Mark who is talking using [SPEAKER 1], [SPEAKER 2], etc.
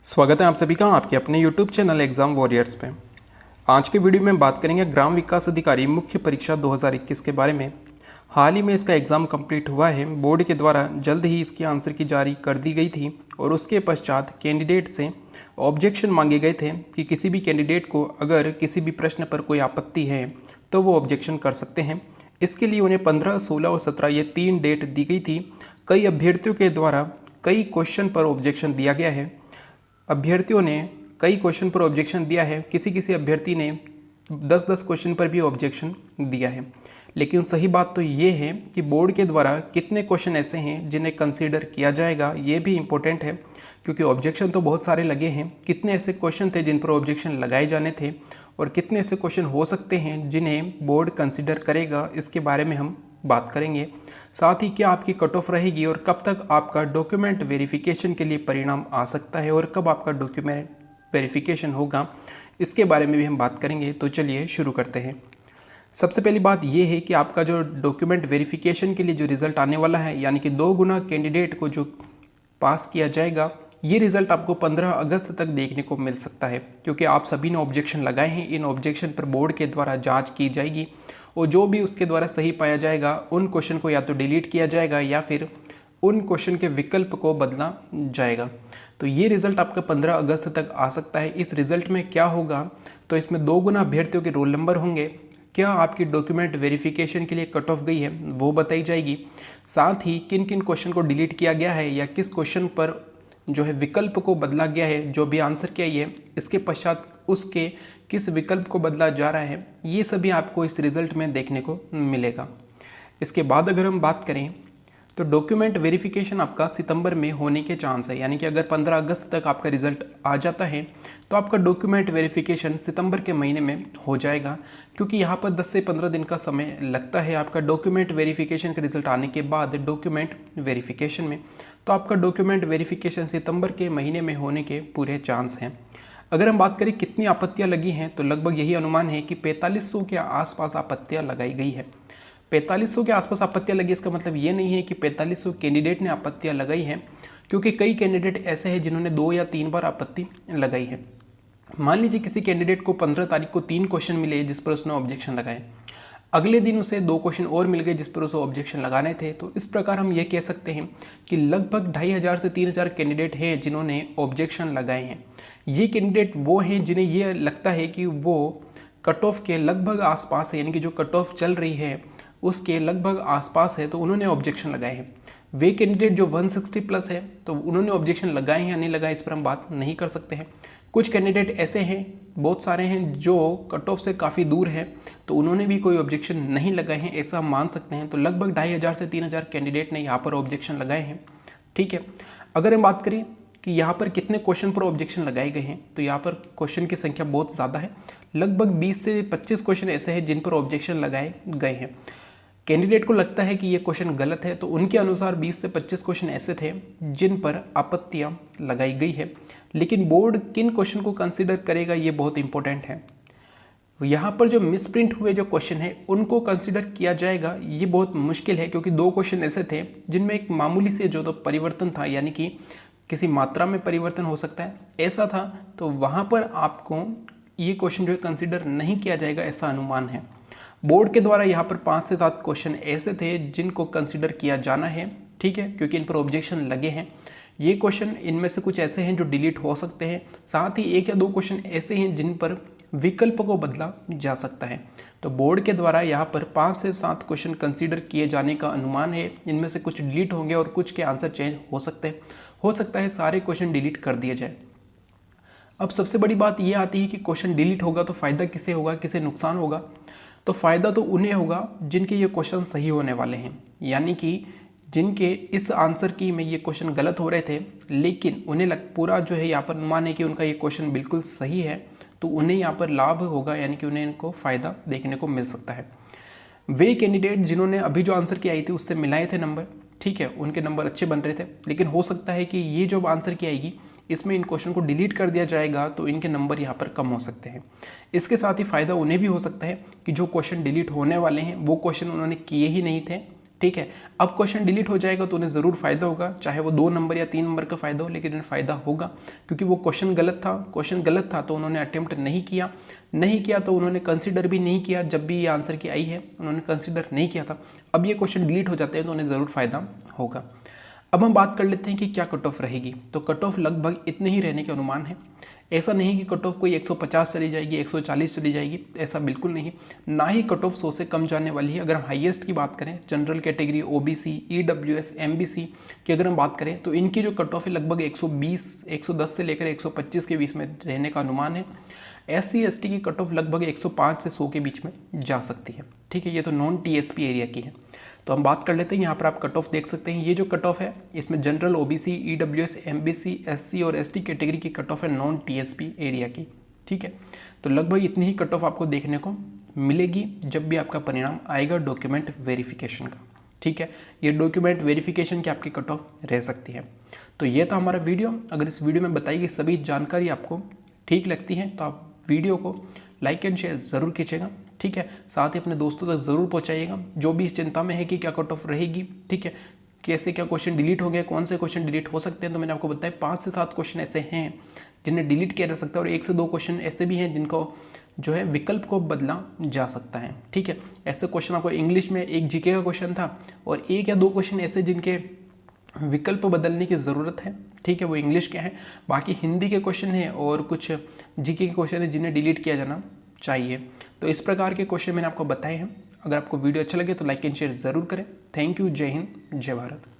[SPEAKER 1] स्वागत है आप सभी का आपके अपने YouTube चैनल एग्ज़ाम वॉरियर्स पे। आज के वीडियो में बात करेंगे ग्राम विकास अधिकारी मुख्य परीक्षा 2021 के बारे में। हाल ही में इसका एग्ज़ाम कंप्लीट हुआ है। बोर्ड के द्वारा जल्द ही इसकी आंसर की जारी कर दी गई थी और उसके पश्चात कैंडिडेट से ऑब्जेक्शन मांगे गए थे कि किसी भी कैंडिडेट को अगर किसी भी प्रश्न पर कोई आपत्ति है तो वो ऑब्जेक्शन कर सकते हैं। इसके लिए उन्हें 15, 16 और 17 ये 3 डेट दी गई थी। कई अभ्यर्थियों के द्वारा कई क्वेश्चन पर ऑब्जेक्शन दिया गया है। अभ्यर्थियों ने कई क्वेश्चन पर ऑब्जेक्शन दिया है। किसी किसी अभ्यर्थी ने 10-10 क्वेश्चन पर भी ऑब्जेक्शन दिया है। लेकिन सही बात तो ये है कि बोर्ड के द्वारा कितने क्वेश्चन ऐसे हैं जिन्हें कंसीडर किया जाएगा, ये भी इम्पोर्टेंट है, क्योंकि ऑब्जेक्शन तो बहुत सारे लगे हैं। कितने ऐसे क्वेश्चन थे जिन पर ऑब्जेक्शन लगाए जाने थे और कितने ऐसे क्वेश्चन हो सकते हैं जिन्हें बोर्ड कंसिडर करेगा, इसके बारे में हम बात करेंगे। साथ ही क्या आपकी कट ऑफ रहेगी और कब तक आपका डॉक्यूमेंट वेरिफिकेशन के लिए परिणाम आ सकता है और कब आपका डॉक्यूमेंट वेरिफिकेशन होगा, इसके बारे में भी हम बात करेंगे। तो चलिए शुरू करते हैं। सबसे पहली बात यह है कि आपका जो डॉक्यूमेंट वेरिफिकेशन के लिए जो रिज़ल्ट आने वाला है, यानी कि 2 गुना कैंडिडेट को जो पास किया जाएगा, ये रिज़ल्ट आपको 15 अगस्त तक देखने को मिल सकता है। क्योंकि आप सभी ने ऑब्जेक्शन लगाए हैं, इन ऑब्जेक्शन पर बोर्ड के द्वारा जांच की जाएगी और जो भी उसके द्वारा सही पाया जाएगा उन क्वेश्चन को या तो डिलीट किया जाएगा या फिर उन क्वेश्चन के विकल्प को बदला जाएगा। तो ये रिज़ल्ट आपका 15 अगस्त तक आ सकता है। इस रिज़ल्ट में क्या होगा, तो इसमें 2 गुना अभ्यर्थियों के रोल नंबर होंगे। क्या आपकी डॉक्यूमेंट वेरिफिकेशन के लिए कट ऑफ गई है वो बताई जाएगी। साथ ही किन किन क्वेश्चन को डिलीट किया गया है या किस क्वेश्चन पर जो है विकल्प को बदला गया है, जो भी आंसर किया है इसके पश्चात उसके किस विकल्प को बदला जा रहा है, ये सभी आपको इस रिज़ल्ट में देखने को मिलेगा। इसके बाद अगर हम बात करें तो डॉक्यूमेंट वेरिफिकेशन आपका सितंबर में होने के चांस है। यानी कि अगर 15 अगस्त तक आपका रिज़ल्ट आ जाता है तो आपका डॉक्यूमेंट वेरिफिकेशन सितंबर के महीने में हो जाएगा, क्योंकि यहाँ पर 10 से 15 दिन का समय लगता है आपका डॉक्यूमेंट वेरिफिकेशन का रिज़ल्ट आने के बाद डॉक्यूमेंट वेरिफिकेशन में। तो आपका डॉक्यूमेंट वेरिफिकेशन सितंबर के महीने में होने के पूरे चांस हैं। अगर हम बात करें कितनी आपत्तियां लगी हैं, तो लगभग यही अनुमान है कि 4500 के आसपास आपत्तियां लगाई गई है। 4500 के आसपास आपत्तियां लगी, इसका मतलब ये नहीं है कि 4500 कैंडिडेट ने आपत्तियां लगाई हैं, क्योंकि कई कैंडिडेट ऐसे हैं जिन्होंने 2 या 3 बार आपत्ति लगाई है। मान लीजिए किसी कैंडिडेट को 15 तारीख को 3 क्वेश्चन मिले जिस पर उसने ऑब्जेक्शन लगाए, अगले दिन उसे 2 क्वेश्चन और मिल गए जिस पर उसे ऑब्जेक्शन लगाने थे। तो इस प्रकार हम ये कह सकते हैं कि लगभग 2500 से 3000 कैंडिडेट हैं जिन्होंने ऑब्जेक्शन लगाए हैं। ये कैंडिडेट वो हैं जिन्हें ये लगता है कि वो कट ऑफ के लगभग आसपास है, यानी कि जो कट ऑफ चल रही है उसके लगभग आसपास है, तो उन्होंने ऑब्जेक्शन लगाए हैं। वे कैंडिडेट जो 160 प्लस है तो उन्होंने ऑब्जेक्शन लगाए हैं या नहीं लगाए, इस पर हम बात नहीं कर सकते हैं। कुछ कैंडिडेट ऐसे हैं, बहुत सारे हैं, जो कट ऑफ से काफ़ी दूर हैं, तो उन्होंने भी कोई ऑब्जेक्शन नहीं लगाए हैं, ऐसा हम मान सकते हैं। तो लगभग 2500 से 3000 कैंडिडेट ने यहाँ पर ऑब्जेक्शन लगाए हैं। ठीक है, अगर हम बात करें कि यहाँ पर कितने क्वेश्चन पर ऑब्जेक्शन लगाए गए हैं, तो यहाँ पर क्वेश्चन की संख्या बहुत ज़्यादा है। लगभग 20 से 25 क्वेश्चन ऐसे हैं जिन पर ऑब्जेक्शन लगाए गए हैं। कैंडिडेट को लगता है कि ये क्वेश्चन गलत है, तो उनके अनुसार 20 से 25 क्वेश्चन ऐसे थे जिन पर आपत्तियां लगाई गई है। लेकिन बोर्ड किन क्वेश्चन को कंसीडर करेगा ये बहुत इंपॉर्टेंट है। यहाँ पर जो मिसप्रिंट हुए जो क्वेश्चन है उनको कंसीडर किया जाएगा, ये बहुत मुश्किल है, क्योंकि 2 क्वेश्चन ऐसे थे जिनमें एक मामूली से जो तो परिवर्तन था, यानी कि किसी मात्रा में परिवर्तन हो सकता है ऐसा था, तो वहाँ पर आपको ये क्वेश्चन जो है कंसीडर नहीं किया जाएगा, ऐसा अनुमान है। बोर्ड के द्वारा यहाँ पर 5 से 7 क्वेश्चन ऐसे थे जिनको कंसीडर किया जाना है। ठीक है, क्योंकि इन पर ऑब्जेक्शन लगे हैं। ये क्वेश्चन इनमें से कुछ ऐसे हैं जो डिलीट हो सकते हैं। साथ ही 1 या 2 क्वेश्चन ऐसे हैं जिन पर विकल्प को बदला जा सकता है। तो बोर्ड के द्वारा यहाँ पर 5 से 7 क्वेश्चन कंसीडर किए जाने का अनुमान है। इनमें से कुछ डिलीट होंगे और कुछ के आंसर चेंज हो सकते हैं। हो सकता है सारे क्वेश्चन डिलीट कर दिए जाए। अब सबसे बड़ी बात यह आती है कि क्वेश्चन डिलीट होगा तो फ़ायदा किसे होगा, किसे नुकसान होगा। तो फ़ायदा तो उन्हें होगा जिनके ये क्वेश्चन सही होने वाले हैं, यानी कि जिनके इस आंसर की में ये क्वेश्चन गलत हो रहे थे, लेकिन उन्हें पूरा जो है यहाँ पर अनुमान है कि उनका ये क्वेश्चन बिल्कुल सही है, तो उन्हें यहाँ पर लाभ होगा, यानी कि उन्हें इनको फ़ायदा देखने को मिल सकता है। वे कैंडिडेट जिन्होंने अभी जो आंसर की आई थी उससे मिलाए थे नंबर, ठीक है, उनके नंबर अच्छे बन रहे थे, लेकिन हो सकता है कि ये जो आंसर की आएगी इसमें इन क्वेश्चन को डिलीट कर दिया जाएगा, तो इनके नंबर यहाँ पर कम हो सकते हैं। इसके साथ ही फ़ायदा उन्हें भी हो सकता है कि जो क्वेश्चन डिलीट होने वाले हैं वो क्वेश्चन उन्होंने किए ही नहीं थे, ठीक है। अब क्वेश्चन डिलीट हो जाएगा तो उन्हें ज़रूर फ़ायदा होगा, चाहे वो 2 नंबर या 3 नंबर का फ़ायदा हो, लेकिन उन्हें फ़ायदा होगा क्योंकि वो क्वेश्चन गलत था तो उन्होंने अटेम्प्ट नहीं किया तो उन्होंने कंसिडर भी नहीं किया। जब भी ये आंसर की आई है उन्होंने कंसिडर नहीं किया था। अब ये क्वेश्चन डिलीट हो जाते हैं तो उन्हें ज़रूर फ़ायदा होगा। अब हम बात कर लेते हैं कि क्या कट ऑफ रहेगी। तो कट ऑफ लगभग इतने ही रहने के अनुमान है। ऐसा नहीं कि कट ऑफ कोई 150 चली जाएगी, 140 चली जाएगी, ऐसा बिल्कुल नहीं। ना ही कट ऑफ 100 से कम जाने वाली है। अगर हम हाईएस्ट की बात करें, general category, OBC, EWS, MBC की अगर हम बात करें तो इनकी जो कट ऑफ है लगभग 110 से लेकर 125 के बीच में रहने का अनुमान है। एससी एसटी की कट ऑफ लगभग 105 से 100 के बीच में जा सकती है। ठीक है, ये तो नॉन टीएसपी एरिया की है। तो हम बात कर लेते हैं, यहाँ पर आप कट ऑफ देख सकते हैं। ये जो कट ऑफ है इसमें general, OBC, EWS, MBC, SC और एसटी कैटेगरी की कट ऑफ है नॉन टीएसपी एरिया की। ठीक है, तो लगभग इतनी ही कट ऑफ आपको देखने को मिलेगी जब भी आपका परिणाम आएगा डॉक्यूमेंट वेरिफिकेशन का। ठीक है, ये डॉक्यूमेंट वेरिफिकेशन की आपकी कट ऑफ रह सकती है। तो ये था हमारा वीडियो। अगर इस वीडियो में बताई गई सभी जानकारी आपको ठीक लगती है तो आप वीडियो को लाइक एंड शेयर ज़रूर कीजिएगा। ठीक है, साथ ही अपने दोस्तों तक ज़रूर पहुंचाइएगा जो भी इस चिंता में है कि क्या कट ऑफ रहेगी। ठीक है, कैसे क्या क्वेश्चन डिलीट हो गए, कौन से क्वेश्चन डिलीट हो सकते हैं। तो मैंने आपको बताया 5 से 7 क्वेश्चन ऐसे हैं जिन्हें डिलीट किया जा सकता है और 1 से 2 क्वेश्चन ऐसे भी हैं जिनको जो है विकल्प को बदला जा सकता है। ठीक है, ऐसे क्वेश्चन आपको इंग्लिश में एक जीके का क्वेश्चन था और 1 या 2 क्वेश्चन ऐसे जिनके विकल्प बदलने की ज़रूरत है। ठीक है, वो इंग्लिश के हैं। बाकी हिंदी के क्वेश्चन हैं और कुछ जीके के क्वेश्चन हैं जिन्हें डिलीट किया जाना चाहिए। तो इस प्रकार के क्वेश्चन मैंने आपको बताए हैं। अगर आपको वीडियो अच्छा लगे तो लाइक एंड शेयर ज़रूर करें। Thank you. जय हिंद, जय भारत।